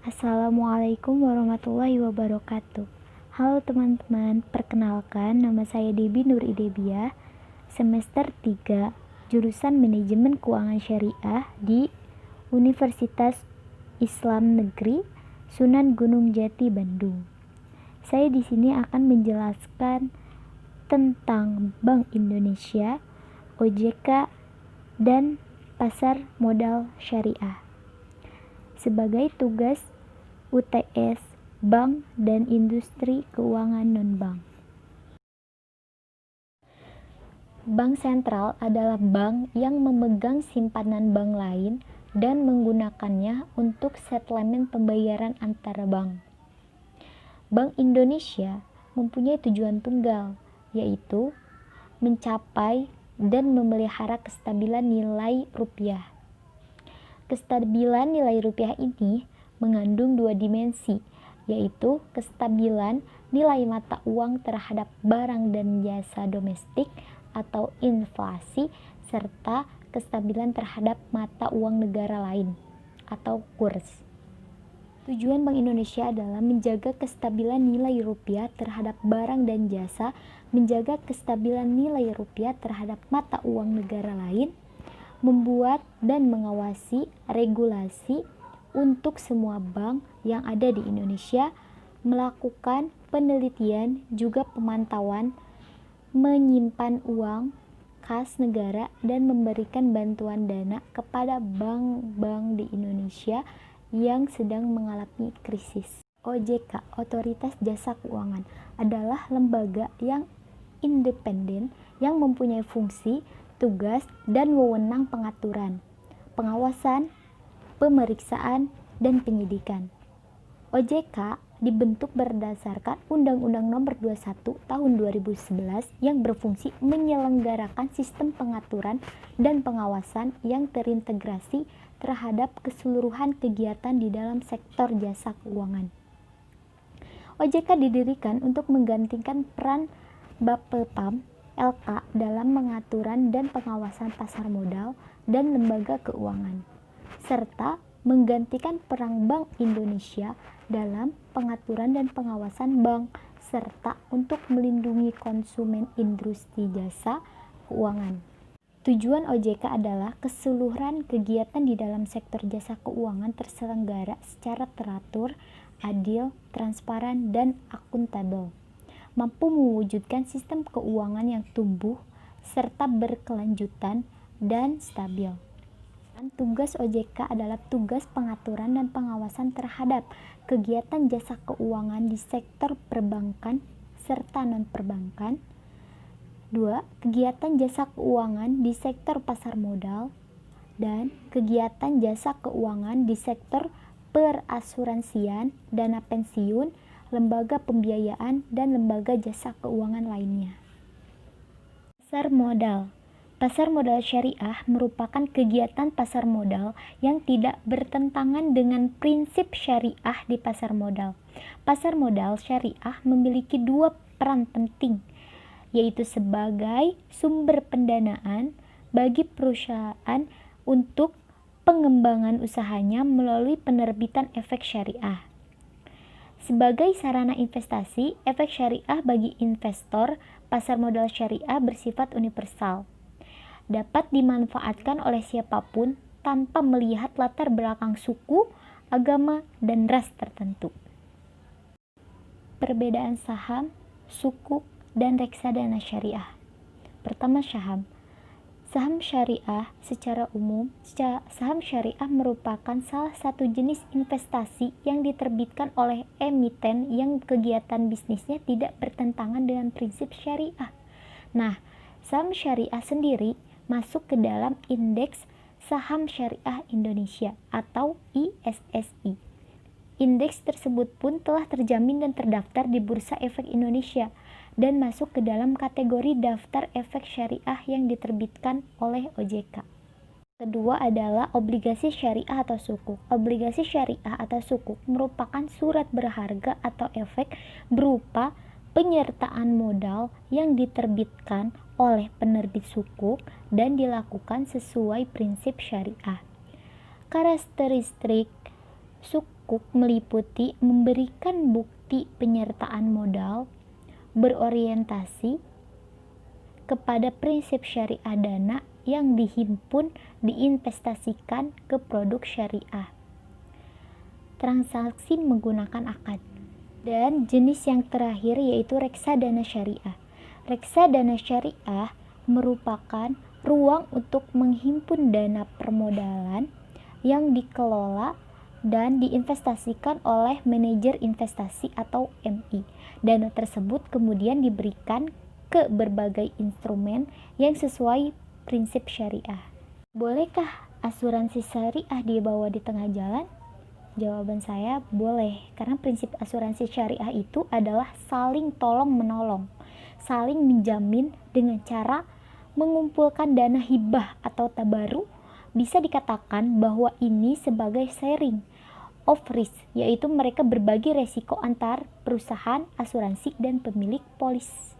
Assalamualaikum warahmatullahi wabarakatuh. Halo teman-teman, perkenalkan nama saya Debi Nur Idebiah, semester 3, jurusan Manajemen Keuangan Syariah di Universitas Islam Negeri Sunan Gunung Jati, Bandung. Saya di sini akan menjelaskan tentang Bank Indonesia, OJK, dan pasar modal syariah. Sebagai tugas UTS, bank dan industri keuangan non-bank. Bank sentral adalah bank yang memegang simpanan bank lain dan menggunakannya untuk settlement pembayaran antara bank. Bank Indonesia mempunyai tujuan tunggal, yaitu mencapai dan memelihara kestabilan nilai rupiah. Kestabilan nilai rupiah ini mengandung dua dimensi, yaitu kestabilan nilai mata uang terhadap barang dan jasa domestik atau inflasi, serta kestabilan terhadap mata uang negara lain atau kurs. Tujuan Bank Indonesia adalah menjaga kestabilan nilai rupiah terhadap barang dan jasa, menjaga kestabilan nilai rupiah terhadap mata uang negara lain, membuat dan mengawasi regulasi untuk semua bank yang ada di Indonesia, melakukan penelitian juga pemantauan, menyimpan uang kas negara, dan memberikan bantuan dana kepada bank-bank di Indonesia yang sedang mengalami krisis. OJK, Otoritas Jasa Keuangan, adalah lembaga yang independen yang mempunyai fungsi, tugas, dan wewenang pengaturan, pengawasan, pemeriksaan, dan penyidikan. OJK dibentuk berdasarkan Undang-Undang Nomor 21 Tahun 2011 yang berfungsi menyelenggarakan sistem pengaturan dan pengawasan yang terintegrasi terhadap keseluruhan kegiatan di dalam sektor jasa keuangan. OJK didirikan untuk menggantikan peran Bapepam LK dalam pengaturan dan pengawasan pasar modal dan lembaga keuangan, serta menggantikan peran Bank Indonesia dalam pengaturan dan pengawasan bank, serta untuk melindungi konsumen industri jasa keuangan. Tujuan OJK adalah keseluruhan kegiatan di dalam sektor jasa keuangan terselenggara secara teratur, adil, transparan, dan akuntabel, mampu mewujudkan sistem keuangan yang tumbuh serta berkelanjutan dan stabil. Dan tugas OJK adalah tugas pengaturan dan pengawasan terhadap kegiatan jasa keuangan di sektor perbankan serta non-perbankan. 2. Kegiatan jasa keuangan di sektor pasar modal dan kegiatan jasa keuangan di sektor perasuransian, dana pensiun, lembaga pembiayaan, dan lembaga jasa keuangan lainnya. Pasar modal. Pasar modal syariah merupakan kegiatan pasar modal yang tidak bertentangan dengan prinsip syariah di pasar modal. Pasar modal syariah memiliki dua peran penting, yaitu sebagai sumber pendanaan bagi perusahaan untuk pengembangan usahanya melalui penerbitan efek syariah. Sebagai sarana investasi, efek syariah bagi investor, pasar modal syariah bersifat universal, dapat dimanfaatkan oleh siapapun tanpa melihat latar belakang suku, agama, dan ras tertentu. Perbedaan saham, sukuk, dan reksadana syariah. Pertama, saham. Saham syariah secara umum, saham syariah merupakan salah satu jenis investasi yang diterbitkan oleh emiten yang kegiatan bisnisnya tidak bertentangan dengan prinsip syariah. Nah, saham syariah sendiri masuk ke dalam Indeks Saham Syariah Indonesia atau ISSI. Indeks tersebut pun telah terjamin dan terdaftar di Bursa Efek Indonesia dan masuk ke dalam kategori daftar efek syariah yang diterbitkan oleh OJK. Kedua adalah obligasi syariah atau sukuk. Obligasi syariah atau sukuk merupakan surat berharga atau efek berupa penyertaan modal yang diterbitkan oleh penerbit sukuk dan dilakukan sesuai prinsip syariah. Karakteristik takuk meliputi memberikan bukti penyertaan modal berorientasi kepada prinsip syariah dana yang dihimpun diinvestasikan ke produk syariah. Transaksi menggunakan akad. Dan jenis yang terakhir yaitu reksadana syariah. Reksadana syariah merupakan ruang untuk menghimpun dana permodalan yang dikelola dan diinvestasikan oleh manajer investasi atau MI. Dana tersebut kemudian diberikan ke berbagai instrumen yang sesuai prinsip syariah. Bolehkah asuransi syariah dibawa di tengah jalan? Jawaban saya boleh, karena prinsip asuransi syariah itu adalah saling tolong-menolong, saling menjamin dengan cara mengumpulkan dana hibah atau tabaru. Bisa dikatakan bahwa ini sebagai sharing of risk, yaitu mereka berbagi resiko antar perusahaan asuransi dan pemilik polis.